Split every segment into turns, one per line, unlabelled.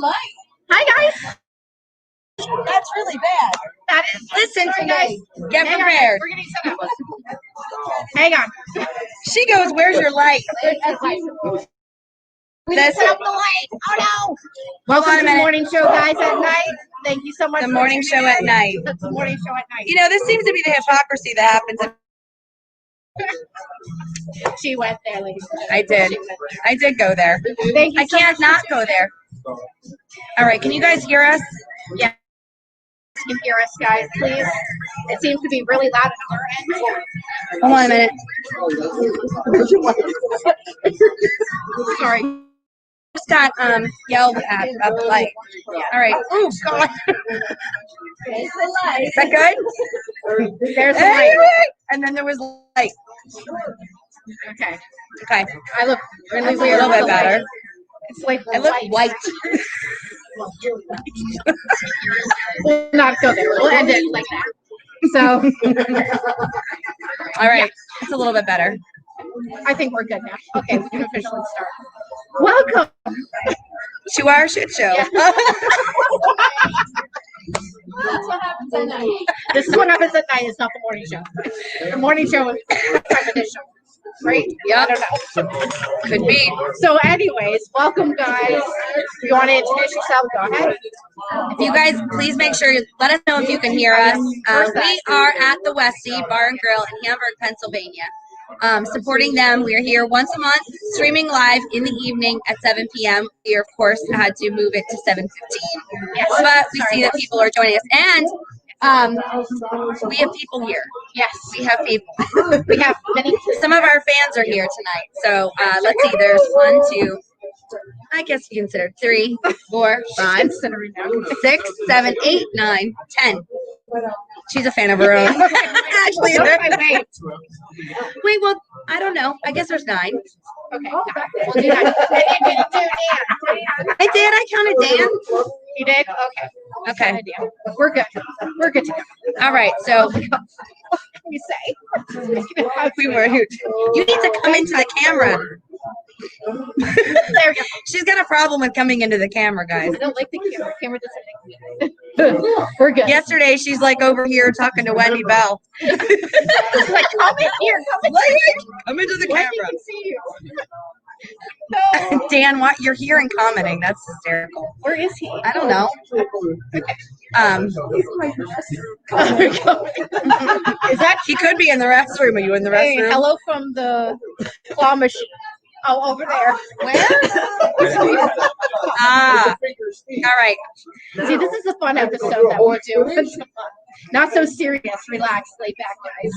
Hi guys.
That's really bad.
That is.
Listen to
guys.
me. Get prepared.
We're getting set up. Hang on.
She goes, "Where's your light?"
We didn't set up the light. Oh no. Welcome to the morning show, guys, at night. Thank you so much.
The morning show at night.
That's the morning show at night.
You know, this seems to be the hypocrisy that happens.
She went there, ladies.
I did. I did go there.
Thank you.
I can't not go there. All right, can you guys hear us?
Yeah. You can hear us, guys, please. It seems to be really loud on our end.
Hold on a minute.
Sorry.
Just got yelled at about the light. All right. Oh God.
There's the light.
Is that good?
There's the light.
And then there was light.
Okay.
Okay.
I look really
That's
weird.
a little bit
with the
better.
light. It's like
I look white.
We'll not go there. We'll end it like that. So,
All right. It's a little bit better.
I think we're good now. Okay, we can officially start. Welcome
To our shit show.
Yeah. That's what happens at night. This is what happens at night. It's not the morning show. The morning show is premonition. Right?
Yep.
I don't know.
Could be.
So, anyways, welcome, guys. If you want to introduce yourself, go ahead.
If you guys, please make sure you let us know if you can hear us. We are at the Westie Bar and Grill in Hamburg, Pennsylvania. Supporting them. We are here once a month, streaming live in the evening at 7 p.m. We, of course, had to move it to 7:15.
Yes.
But we see that people are joining us. And we have people here.
Yes.
We have people.
We have many.
Some of our fans are here tonight. So let's see. There's 1, 2, I guess you consider 3, 4, 5,
Considering now.
6, 7, 8, 9, 10. She's a fan of her own. Actually, wait, well, I don't know. I guess there's 9.
Okay. We'll do that.
I did. I counted Dan.
You did? Okay.
Okay.
We're good. We're good to go.
All right. So
What can we say?
we were. You need to come into the camera.
There we go.
She's got a problem with coming into the camera, guys.
I don't like the camera. Camera doesn't make me. We're good.
Yesterday, she's like over here talking to Wendy Bell.
She's like, come in here.
Come into the
Wendy
camera.
can see you.
Dan, what you're here and commenting? That's hysterical.
Where is he?
I don't know.
Is that
He could be in the restroom. Are you in the
hey,
restroom?
hello from the claw machine? Oh, over there.
Where? Ah. All right.
See, this is a fun episode that we're doing. Not so serious. Relax. Lay back, guys.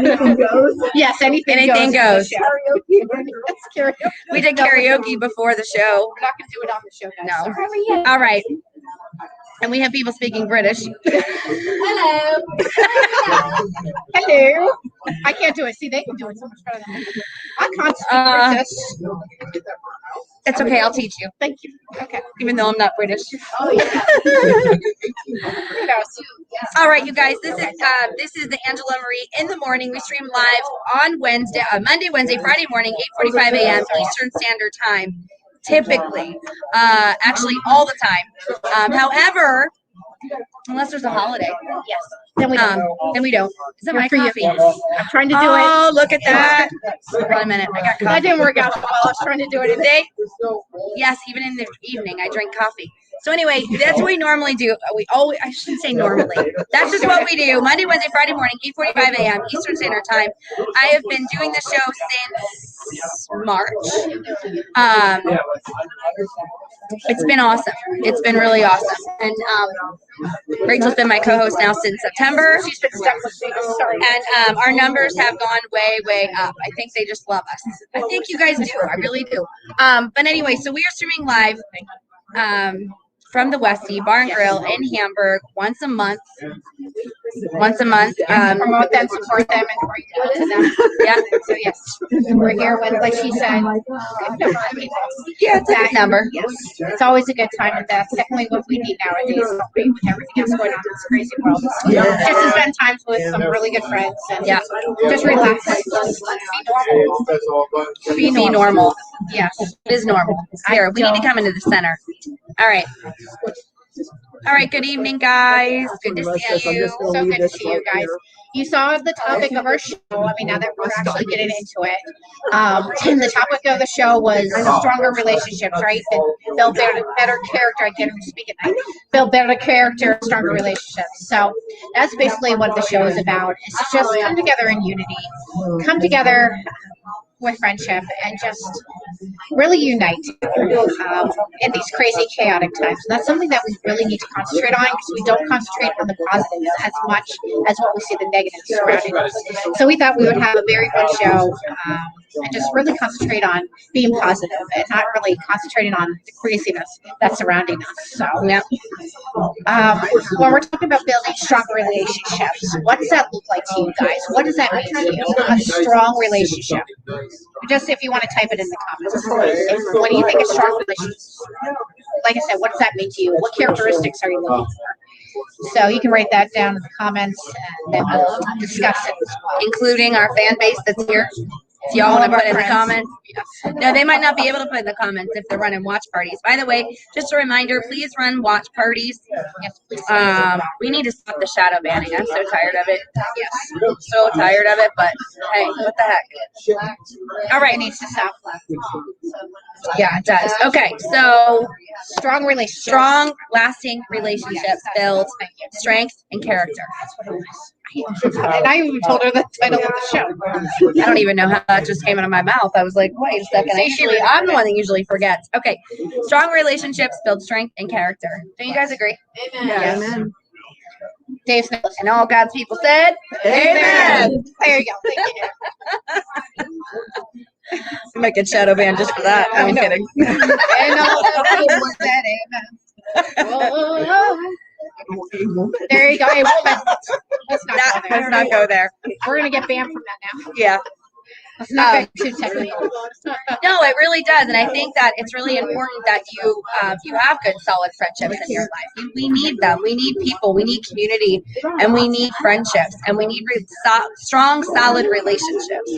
Anything goes?
Yes, anything
Anything goes.
It's karaoke.
We did karaoke before the show.
We're not going to do it on the show, guys.
No.
Sorry.
All right. And we have people speaking British.
Hello. Hello. I can't do it. See, they can do it so much better than me. I can't speak British.
It's okay. I'll teach you.
Thank you. Okay.
Even though I'm not British.
Oh, yeah. You know,
All right, you guys. This is the Angela Marie in the morning. We stream live on Wednesday, Monday, Wednesday, Friday morning, 8:45 a.m. Eastern Standard Time. Typically, actually, all the time. However, unless there's a holiday,
yes. Then we don't.
then we don't. Is that my
For you.
coffee?
I'm trying to do it.
Oh, look at that! Hold on a minute. I got
That
coffee.
didn't work out so well. I was trying to do it in
Today, yes, even in the evening, I drink coffee. So anyway, that's what we normally do. I shouldn't say normally. That's just what we do. Monday, Wednesday, Friday morning, 8:45 a.m. Eastern Standard Time. I have been doing the show since March. It's been awesome. It's been really awesome. And Rachel's been my co-host now since September.
She's been stuck with me. Sorry.
And our numbers have gone way, way up. I think they just love us. I think you guys do. I really do. But anyway, so we are streaming live from the Westie Bar and Grill in Hamburg once a month. Promote
them, support them, and reach out to them.
Yeah.
So yes, we're here with, like she said,
Yeah, it's a good number.
Yes, it's always a good time, and that's definitely what we need nowadays. With everything that's going on in this crazy world, just to spend time with some really good friends and just relax. Be normal.
Be normal.
Yes,
It is normal. Here, we need to come into the center. All right. All right. Good evening, guys. Good to see you.
So good to see you guys. You saw the topic of our show. I mean, now that we're actually getting into it, and the topic of the show was stronger relationships, right? Build better character. I can't even speak at night. Build better character, stronger relationships. So that's basically what the show is about. It's just come together in unity, come together with friendship, and just really unite in these crazy, chaotic times. And that's something that we really need to concentrate on because we don't concentrate on the positives as much as what we see the negatives surrounding us. So we thought we would have a very fun show and just really concentrate on being positive and not really concentrating on the craziness that's surrounding us. So,
Yeah.
when we're talking about building stronger relationships, what does that look like to you guys? What does that mean to you? A strong relationship. Just if you want to type it in the comments. What do you think of strong relationships? Like I said, what does that mean to you? What characteristics are you looking for? So you can write that down in the comments and then we'll discuss it as well.
Including our fan base that's here. If y'all want to put in the comments. No, they might not be able to put in the comments if they're running watch parties. By the way, just a reminder, please run watch parties. We need to stop the shadow banning. I'm so tired of it. Yes. So tired of it, but hey, what the heck? All right.
It needs to stop.
Yeah, it does. Okay, so
Strong relationships.
strong, lasting relationships build strength and character.
And I even told her the title of the show.
I don't even know how that just came out of my mouth. I was like, wait a second. I'm the one that usually forgets. Okay. Strong relationships build strength and character. Don't you guys agree?
Amen.
Yes.
Amen.
Dave's not listening.
And all God's people said, Amen.
There you go. Thank you.
We might get shadow banned just for that. I'm kidding.
And all the people said amen. Whoa. There you go. Hey, let's not go there. We're going to get banned from that now.
Yeah.
Let's not go too technical.
No, it really does, and I think that it's really important that you have good, solid friendships in your life. We need them. We need people. We need community, and we need friendships, and we need strong, solid relationships,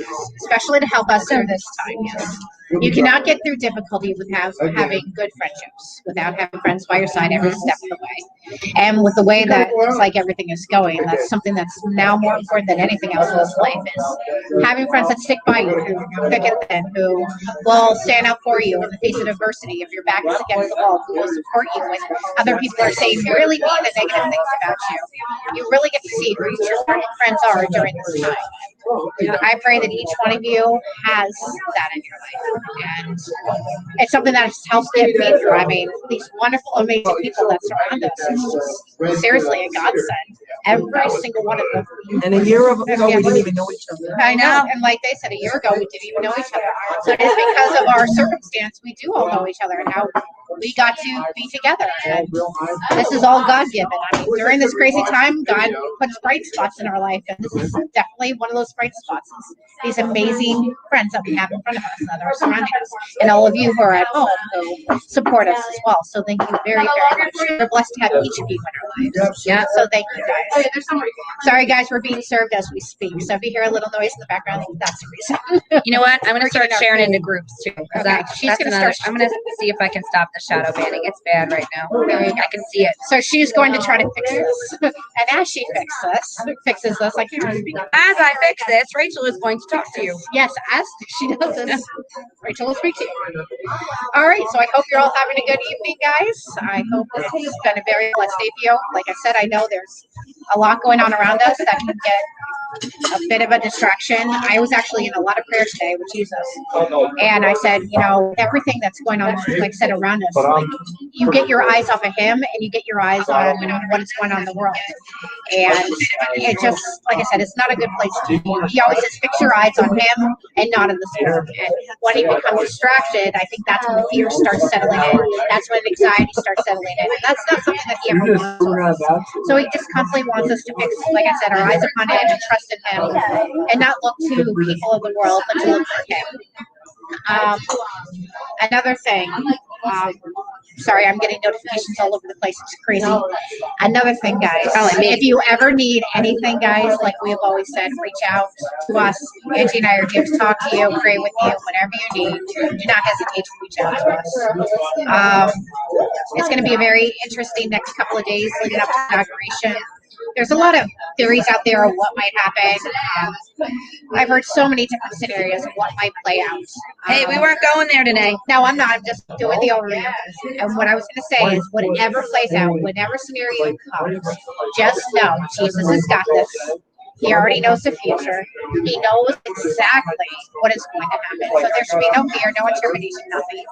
Especially to help us through this time. Yes. You cannot get through difficulty without having good friendships, without having friends by your side every step of the way. And with the way that it's like everything is going, that's something that's now more important than anything else in this life is having friends that stick by you through thick and thin, who will stand up for you in the face of adversity. If your back is against the wall, who will support you when other people are saying really mean and negative things about you. You really get to see who your friends are during this time. I pray that each one of you has that in your life. And it's something that has helped get me through. I mean, these wonderful, amazing people that surround us is just seriously a godsend. Every single one of them.
And a year ago, we didn't even know each other.
I know. And like they said, a year ago, we didn't even know each other. So it is because of our circumstance, we do all know each other and how we got to be together. And this is all God-given. I mean, during this crazy time, God puts bright spots in our life. And this is definitely one of those bright spots. These amazing friends that we have in front of us that are surrounding us. And all of you who are at home who support us as well. So thank you very, very much. We're blessed to have each of you in our lives. Yeah. So thank you guys. Sorry guys, we're being served as we speak. So if you hear a little noise in the background, that's the reason.
You know what? I'm going to start sharing into groups too.
Okay, she's going to start.
I'm going to see if I can stop the shadow banning. It's bad right now. I can see it.
So she's going to try to fix this. And as she fixes this, like
as I fix this, Rachel is going to talk to you.
Yes, as she does this, Rachel will speak to you. All right, so I hope you're all having a good evening, guys. I hope this has been a very blessed day for you. Like I said, I know there's a lot going on around us that can get a bit of a distraction. I was actually in a lot of prayer today with Jesus. And I said, you know, everything that's going on, like I said, around us, like you get your eyes off of him and you get your eyes on what's going on in the world. And it just, like I said, it's not a good place to be. He always says, fix your eyes on him and not in this world. And when he becomes distracted, I think that's when the fear starts settling in. That's when anxiety starts settling in. And that's not something that he ever wants. So he just constantly wants us to fix, like I said, our eyes upon him and trust in him and not look to people of the world, but to look for him. Another thing, sorry, I'm getting notifications all over the place. It's crazy. Another thing, guys, if you ever need anything, guys, like we have always said, reach out to us. Angie and I are here to talk to you, pray with you, whatever you need. Do not hesitate to reach out to us. It's going to be a very interesting next couple of days leading up to inauguration. There's a lot of theories out there of what might happen. I've heard so many different scenarios of what might play out.
Hey, we weren't going there today.
No, I'm not. I'm just doing the overview. And what I was going to say is, whatever plays out, whatever scenario comes, just know Jesus has got this. He already knows the future. He knows exactly what is going to happen. So there should be no fear, no intimidation, nothing.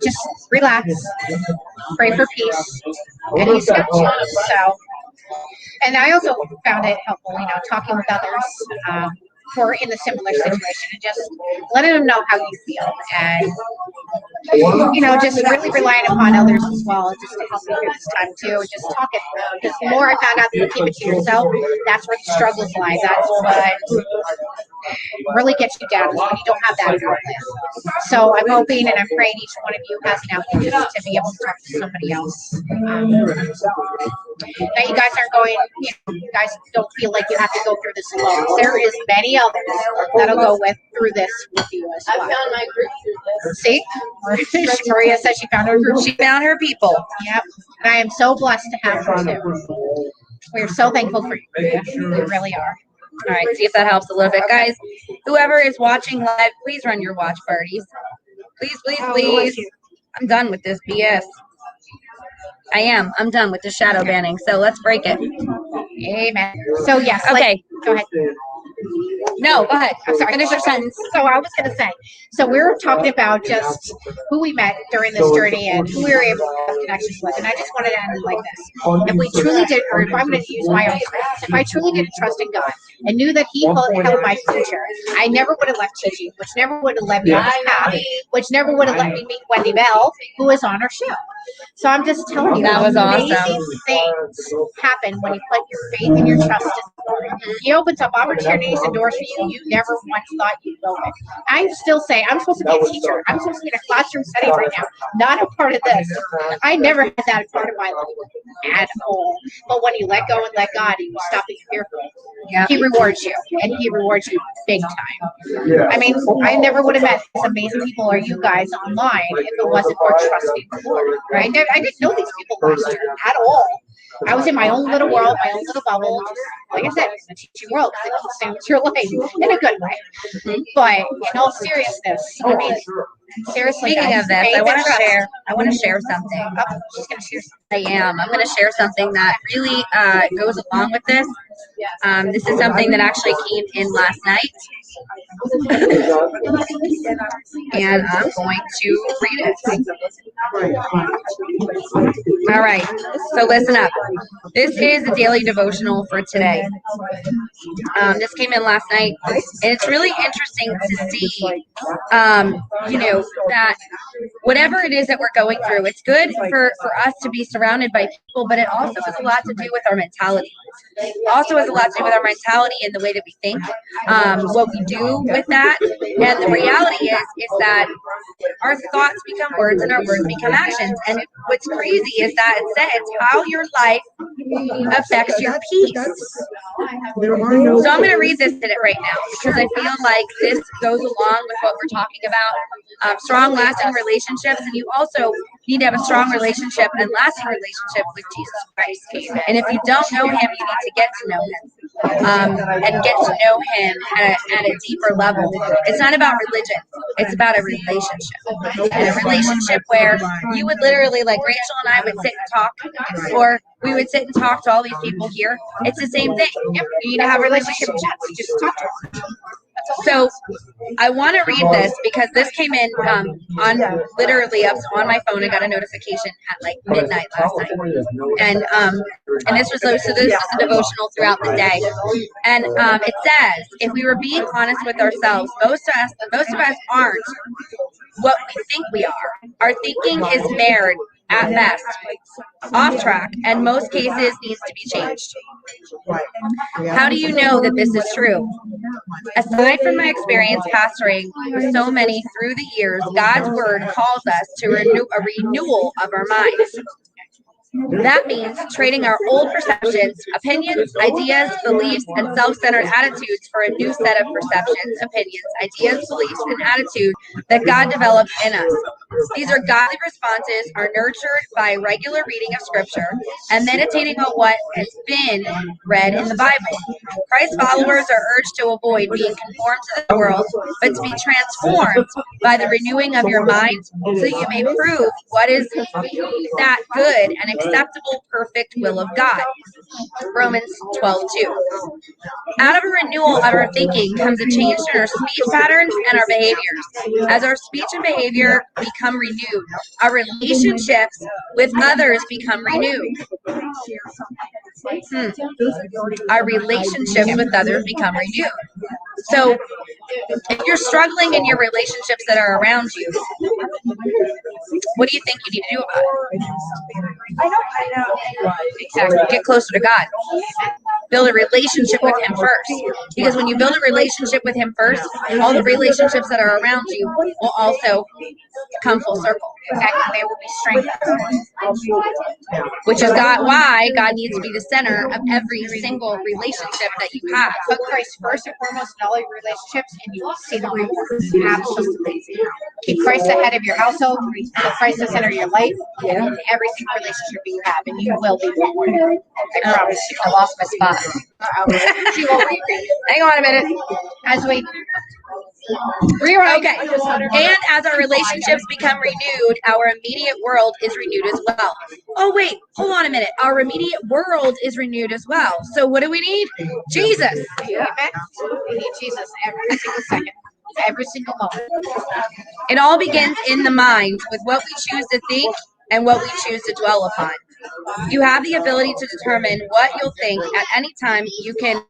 Just relax, pray for peace, and He's got you. So, and I also found it helpful, talking with others who are in the similar situation and just letting them know how you feel. And, just really relying upon others as well, just to help you through this time too. Just talk it through. Because the more I found out that you keep it to yourself, that's where the struggles lie. That's what really gets you down, is when you don't have that outlet. So I'm hoping and I'm praying each one of you has an outlet just to be able to talk to somebody else. That you guys aren't going, you guys don't feel like you have to go through this alone. There is many others that'll go through this with you as well.
I found my group through this.
See? Maria says she found her group.
She found her people.
Yep. And I am so blessed to have her too. We're so thankful for you, Maria. We really are.
All right, see if that helps a little bit. Guys, whoever is watching live, please run your watch parties. Please, please, please. I'm done with this BS. I am. I'm done with the shadow banning. So let's break it.
Amen. So yes.
Okay.
Go ahead.
No, go ahead.
I'm sorry.
Finish your sentence.
So I was going to say, so we were talking about just who we met during this journey and who we were able to have connections with. And I just wanted to end it like this. If we truly did, or if I'm going to use my own words, if I truly didn't trust in God and knew that He held my future, I never would have left teaching, which never would have led me on this path, which never would have let me meet Wendy Bell, who was on our show. So I'm just telling you,
that was
amazing
awesome.
things happen when you put your faith and your trust in the Lord. He opens up opportunities and doors for you never once thought you'd go in. I still say I'm supposed to be a teacher. I'm supposed to be in a classroom setting right now, not a part of this. I never had that part of my life at all. But when you let go and let God, and you stop being fearful, He rewards you, and He rewards you big time. I mean, I never would have met these amazing people or you guys online if it wasn't for trusting the Lord. Right? I didn't know these people last year at all. I was in my own little world, my own little bubble. Like I said, it's a teaching world because it keeps with your life in a good way. But in all seriousness, I mean, seriously,
Speaking
guys,
of this, I want to share something.
Oh, she's gonna share something.
I am. I'm going to share something that really goes along with this. This is something that actually came in last night. And I'm going to read it. All right. So listen up. This is a daily devotional for today. This came in last night. And it's really interesting to see, that whatever it is that we're going through, it's good for us to be surrounded by people, but it also has a lot to do with our mentality. Also has a lot to do with our mentality and the way that we think, what we do with that. And the reality is that our thoughts become words and our words become actions. And what's crazy is that it says how your life affects your peace. So I'm going to read this in it right now because I feel like this goes along with what we're talking about. Strong, lasting relationships. And you also need to have a strong relationship and lasting relationship with Jesus Christ. And if you don't know Him, you need to get to know Him and get to know Him at a deeper level. It's not about religion. It's about a relationship. And a relationship where you would literally, like Rachel and I would sit and talk, or we would sit and talk to all these people here. It's the same thing. You need to have a relationship chats. You just talk to them. So I want to read this because this came in on literally up on my phone. I got a notification at like midnight last night, and this was so this was a devotional throughout the day. And it says, if we were being honest with ourselves, most of us aren't what we think we are. Our thinking is marred at best, off track, and most cases needs to be changed. How do you know that this is true? Aside from my experience pastoring with so many through the years, God's word calls us to a renewal of our minds. That means trading our old perceptions, opinions, ideas, beliefs, and self-centered attitudes for a new set of perceptions, opinions, ideas, beliefs, and attitudes that God developed in us. These are godly responses are nurtured by regular reading of Scripture and meditating on what has been read in the Bible. Christ followers are urged to avoid being conformed to the world, but to be transformed by the renewing of your mind, so that you may prove what is that good and acceptable, perfect will of God. Romans 12:2. Out of a renewal of our thinking comes a change in our speech patterns and our behaviors. As our speech and behavior become renewed, our relationships with others become renewed. Our relationships with others become renewed. So, if you're struggling in your relationships that are around you, what do you think you need to do about it? Exactly. Get closer to God. Build a relationship with Him first. Because when you build a relationship with Him first, all the relationships that are around you will also come full circle.
Exactly. They will be strengthened.
Which is why God needs to be the center of every single relationship that you have.
Put Christ first and foremost in all your relationships, and you will see the rewards. Absolutely. Keep Christ ahead of your household. Put Christ the center of your life, and in every single relationship you have, and you will be rewarded. I promise you.
I lost my spot.
She will read.
Hang on a minute.
As we rewrite.
Okay. And as our relationships become renewed, our immediate world is renewed as well. Oh, wait. Hold on a minute. Our immediate world is renewed as well. So what do we need? Jesus.
Amen. We need Jesus every single second. Every single moment.
It all begins in the mind with what we choose to think and what we choose to dwell upon. You have the ability to determine what you'll think at any time. You can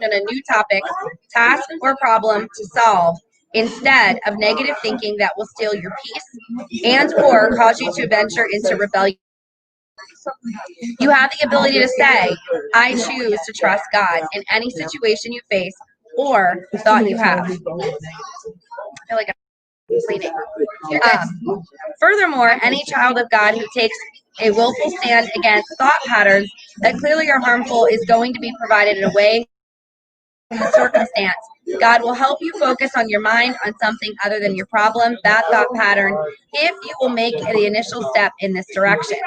on a new topic, task, or problem to solve instead of negative thinking that will steal your peace and or cause you to venture into rebellion. You have the ability to say, I choose to trust God in any situation you face or thought you have. I feel like I'm bleeding. Furthermore, any child of God who takes a willful stand against thought patterns that clearly are harmful is going to be provided in a way the circumstance. God will help you focus on your mind on something other than your problem, that thought pattern, if you will make the initial step in this direction.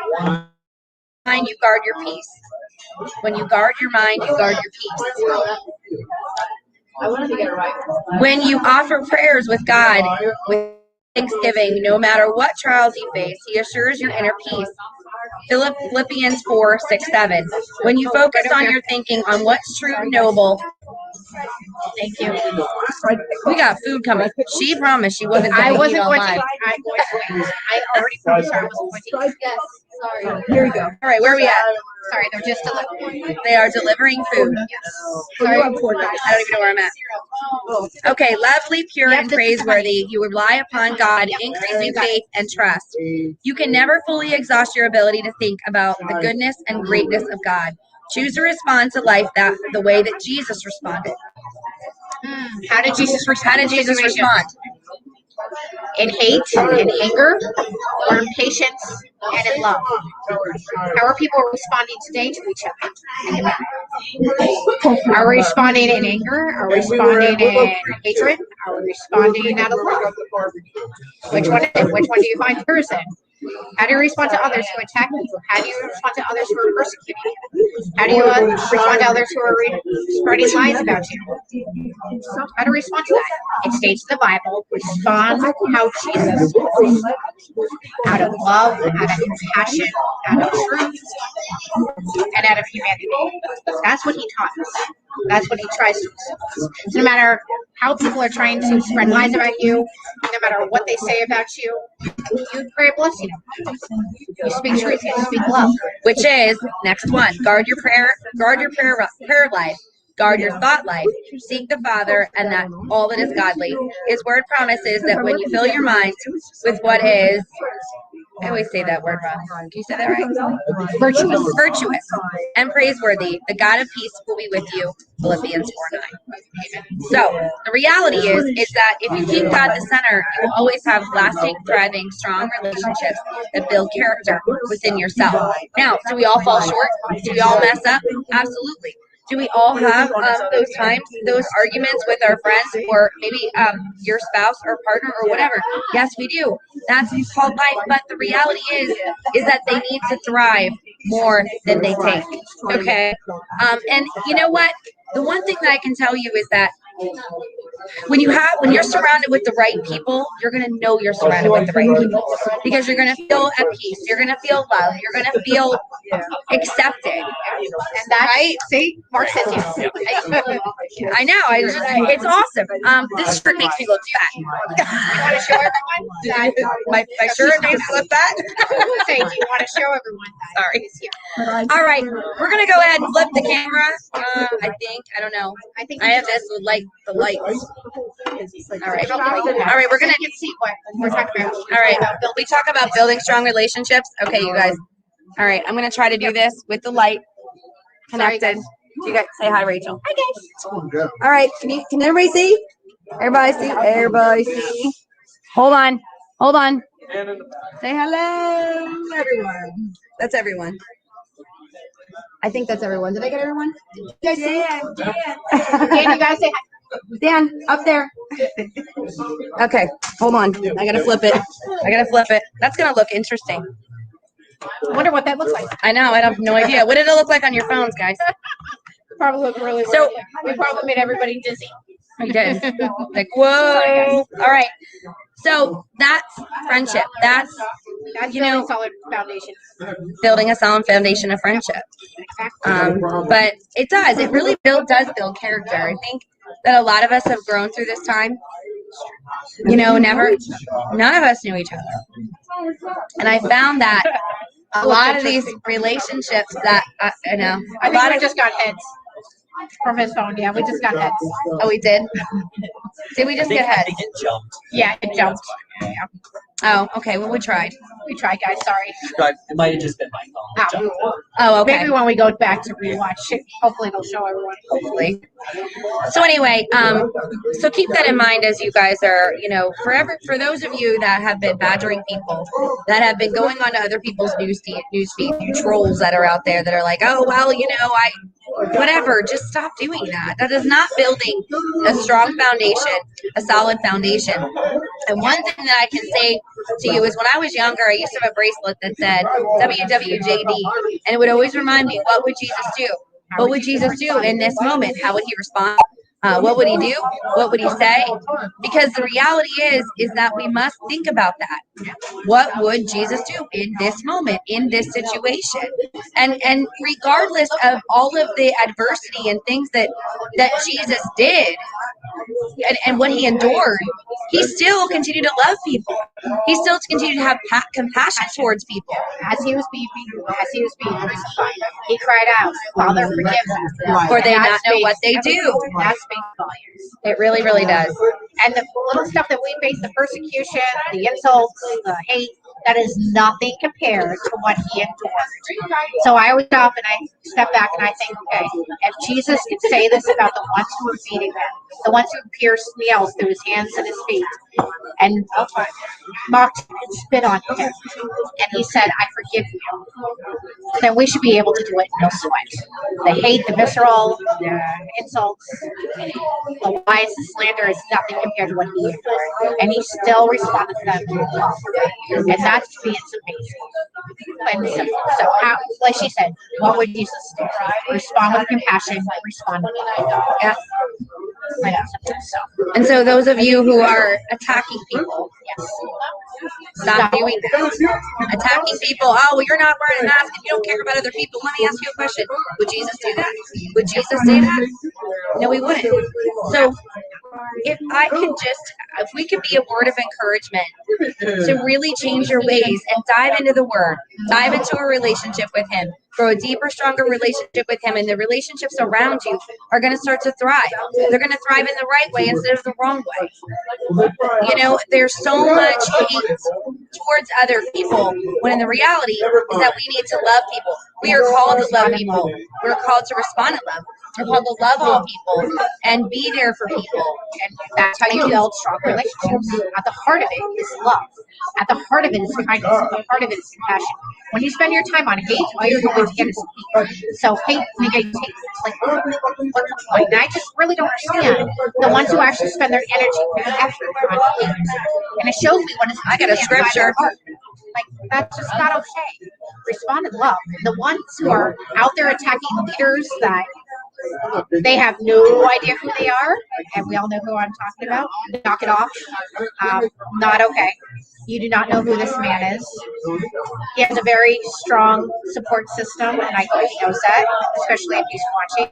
You guard your peace. When you guard your mind, you guard your peace. When you offer prayers with God, with thanksgiving, no matter what trials you face, He assures your inner peace. Philippians 4:6-7. When you focus on your thinking on what's true and noble. Thank you. We got food coming. She promised she wasn't going to eat all mine.
I already promised her I wasn't going to eat.
Yes, sorry.
Here we go. All right, where are we at?
Sorry, they're just delivering.
They are delivering food.
Sorry.
I don't even know where I'm at. Okay, lovely, pure, and praiseworthy. You rely upon God, increasing faith and trust. You can never fully exhaust your ability to think about the goodness and greatness of God. Choose to respond to life the way that Jesus responded.
How did Jesus respond?
How did Jesus respond?
In hate, in anger, or in patience, and in love. How are people responding today to each other? Think about it. Are we responding in anger? Are we responding in hatred? Are we responding out of love? Which one do you find yours in? How do you respond to others who attack you? How do you respond to others who are persecuting you? How do you respond to others who are spreading lies about you? How to respond to that? It states in the Bible, respond how Jesus was. Out of love, out of compassion, out of truth, and out of humanity. That's what He taught us. That's what He tries to do. So no matter how people are trying to spread lies about you, no matter what they say about you, you pray a blessing. You speak truth, you speak love.
Which is, next one, guard your prayer life. Guard your thought life. Seek the Father and that all that is godly. His word promises that when you fill your mind with what is I always say that word wrong. Can you say that right?
Virtuous.
Virtuous and praiseworthy. The God of peace will be with you. Philippians 4:9. So the reality is that if you keep God the center, you will always have lasting, thriving, strong relationships that build character within yourself. Now, do we all fall short? Do we all mess up? Absolutely. Do we all have those times, those arguments with our friends, or maybe your spouse or partner or whatever? Yes, we do. That's called life. But the reality is that they need to thrive more than they take. Okay. And you know what? The one thing that I can tell you is that when you're surrounded with the right people, you're gonna know you're surrounded with the right people because you're gonna feel at peace. You're gonna feel love. You're gonna feel accepted.
And that's,
Right?
see, Mark says yes.
I know. It's awesome. This shirt makes me look fat.
You want to show everyone that?
My shirt makes me look fat.
Say, do you want to show everyone that?
Sorry.
He's here.
All right, we're gonna go ahead and flip the camera. I think. I don't know.
I
I have this with the lights. All right. All right. We're gonna.
You can see what we're talking about.
All right. We talk about building strong relationships. Okay, you guys. All right. I'm gonna try to do this with the light connected. You guys say hi, Rachel. Hi, guys. All right. Can everybody see? Everybody see? Everybody see? Hold on. Hold on. Say hello, everyone. That's everyone. I think that's everyone. Did I get everyone? Did you guys see?
Dan, you guys say hi.
Dan, up there. Okay, hold on. I gotta flip it. That's gonna look interesting.
I wonder what that looks like.
I know. I have no idea. What did it look like on your phones, guys?
Probably look really
So-
weird. We probably made everybody dizzy.
We did. Like, whoa. All right. So that's friendship. That's
That's
You know-
really solid foundation.
building a solid foundation of friendship. But it does. It really does build character. I think that a lot of us have grown through this time. None of us knew each other. And I found that a lot of these relationships that,
I think we just got heads from his phone. Yeah, we just got heads.
oh, we did? Did we just get heads?
It jumped.
Yeah, it jumped. Yeah,
Oh, okay. Well, we tried.
we tried, guys. Sorry.
But it might have just been my phone. that
Ow.
jumped.
Oh, okay.
Maybe when we go back to rewatch it, hopefully it'll show everyone.
Hopefully. So anyway, so keep that in mind as you guys are, for those of you that have been badgering people, that have been going on to other people's newsfeed, you trolls that are out there that are like, oh, well, whatever, just stop doing that. That is not building a strong foundation, a solid foundation. And one thing that I can say to you is when I was younger, I used to have a bracelet that said WWJD, and it would always remind me, what would Jesus do? What would Jesus do in this moment? How would he respond? What would he do? What would he say? Because the reality is that we must think about that. What would Jesus do in this moment, in this situation? And regardless of all of the adversity and things that Jesus did and what he endured, he still continued to love people. He still continued to have compassion towards people.
As he was being crucified, he cried out, "Father, forgive them,
For they
That
not know
speaks-
what they do.
That speaks volumes.
It really, really does.
And the little stuff that we face, the persecution, the insults, the hate, that is nothing compared to what he endured. So I always stop and I step back and I think, okay, if Jesus could say this about the ones who were beating him, the ones who pierced nails through his hands and his feet, and mocked him and spit on him, and he said, I forgive you, then we should be able to do it no sweat. The hate, the visceral, the insults, the lies, the slander is nothing compared to what he endured. And he still responded to them with love. And that to me is amazing. And simple. So how, like she said, what would Jesus do? Respond with compassion, respond with love. Yeah. I know. So,
And so those of you who are attacking people,
yes.
stop doing that. Attacking people, oh, well, you're not wearing a mask and you don't care about other people. Let me ask you a question. Would Jesus do that? Would Jesus say that? No, he wouldn't. So if we could be a word of encouragement to really change your ways and dive into the word, dive into a relationship with him, grow a deeper, stronger relationship with him, and the relationships around you are going to start to thrive. They're going to thrive in the right way instead of the wrong way. You know, there's so much hate towards other people, when in the reality is that we need to love people. We are called to love people. We're called to respond in love. We're called to love all people and be there for people.
And that's how you build strong relationships. At the heart of it is love. At the heart of it is kindness. At the heart of it is compassion. When you spend your time on hate, all you're going to get is hate. So hate negates hate. Like, what's the point? And I just really don't understand the ones who actually spend their energy, their effort on hate. And it shows me what is.
I got a scripture.
Like, that's just not okay. Respond in love. The ones who are out there attacking leaders that they have no idea who they are, and we all know who I'm talking about. Knock it off. Not okay. You do not know who this man is. He has a very strong support system, and I hope he knows that, especially if he's watching.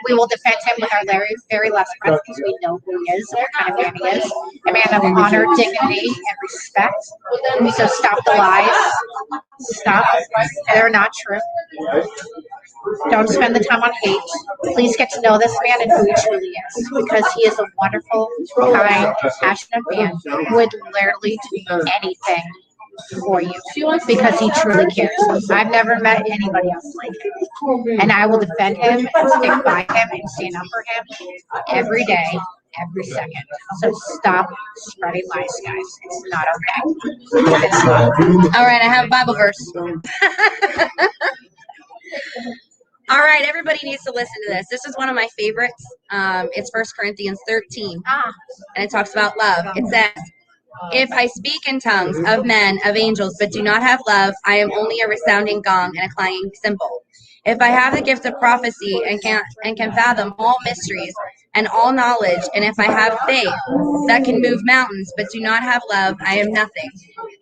We will defend him with our very last breath because we know who he is, what kind of man he is. A man of honor, dignity, and respect. So stop the lies. Stop. They're not true. Don't spend the time on hate. Please get to know this man and who he truly is, because he is a wonderful, kind, passionate man who would literally do anything for you because he truly cares. I've never met anybody else like him, and I will defend him and stick by him and stand up for him every day, every second. So stop spreading lies, guys. It's not okay.
All right, I have a Bible verse. All right, everybody needs to listen to this. This is one of my favorites. It's 1 Corinthians 13, and it talks about love. It says, if I speak in tongues of men, of angels, but do not have love, I am only a resounding gong and a clanging cymbal. If I have the gift of prophecy and can fathom all mysteries and all knowledge, and if I have faith that can move mountains, but do not have love, I am nothing.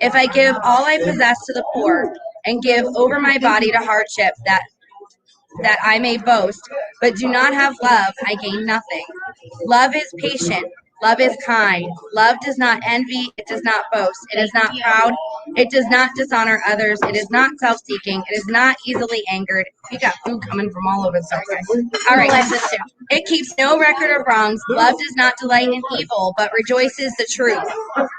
If I give all I possess to the poor and give over my body to hardship that I may boast, but do not have love, I gain nothing. Love is patient. Love is kind. Love does not envy. It does not boast. It is not proud. It does not dishonor others. It is not self-seeking. It is not easily angered. You got food coming from all over the place. All right. It keeps no record of wrongs. Love does not delight in evil, but rejoices the truth.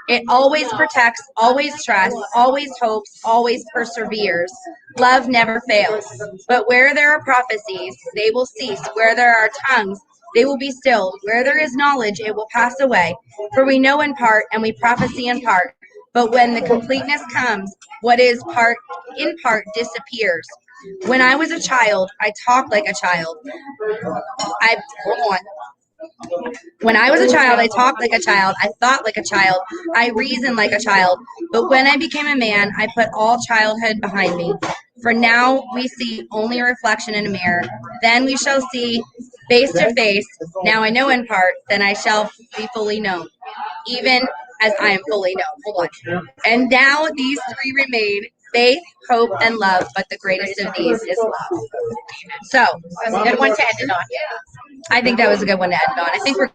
It always protects, always trusts, always hopes, always perseveres. Love never fails. But where there are prophecies, they will cease. Where there are tongues, they will be stilled. Where there is knowledge, it will pass away. For we know in part, and we prophesy in part. But when the completeness comes, what is part in part disappears. When I was a child, I talked like a child. When I was a child, I talked like a child. I thought like a child. I reasoned like a child. But when I became a man, I put all childhood behind me. For now we see only a reflection in a mirror. Then we shall see face to face. Now I know in part, then I shall be fully known, even as I am fully known. Hold on. And now these three remain: faith, hope, and love. But the greatest of these is love. So
That's a good one to end it on.
I think that was a good one to end on. I think we're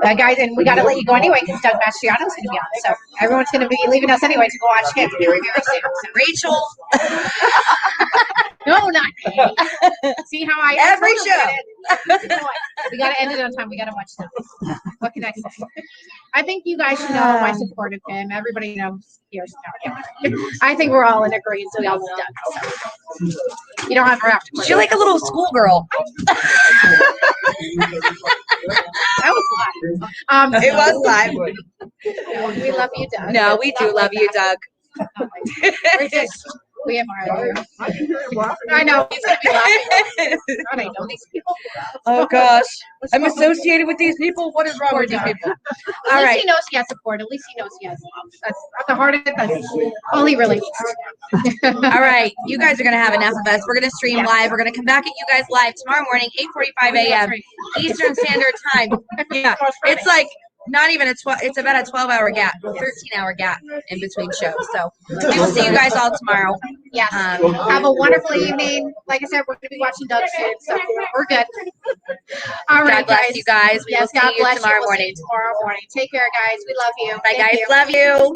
Guys, and we got to let you go anyway because Doug Mastriano's going to be on. So everyone's going to be leaving us anyway to go watch him very, very soon. So
Rachel.
No, not me. See how I
Every show.
We got to end it on time. We got to watch them. What can I say? I think you guys should know my support of him. Everybody knows here's I think we're all in agreement. So we all done. So you don't have to.
You're like a little schoolgirl.
That was live.
It was live.
We love you, Doug.
No, we do love you, Doug.
We have our. I know he's gonna be laughing. God, I know these people.
Oh gosh, I'm associated with these people. What is wrong with these people?
At least he knows he has support. At least he knows he has love. That's at the heart of it. That's all he really needs.
All right, you guys are gonna have enough of us. We're gonna stream live. We're gonna come back at you guys live tomorrow morning, 8:45 a.m. Eastern Standard Time. Yeah, it's like not even a 12. It's about a 12-hour gap, 13-hour gap in between shows. So we will see you guys all tomorrow.
Yes. Have a wonderful evening. Like I said, we're going to be watching Doug soon, so we're good. All right,
God bless you guys. We will see you tomorrow morning.
Tomorrow morning. Take care, guys. We love you.
Bye, guys. Love you.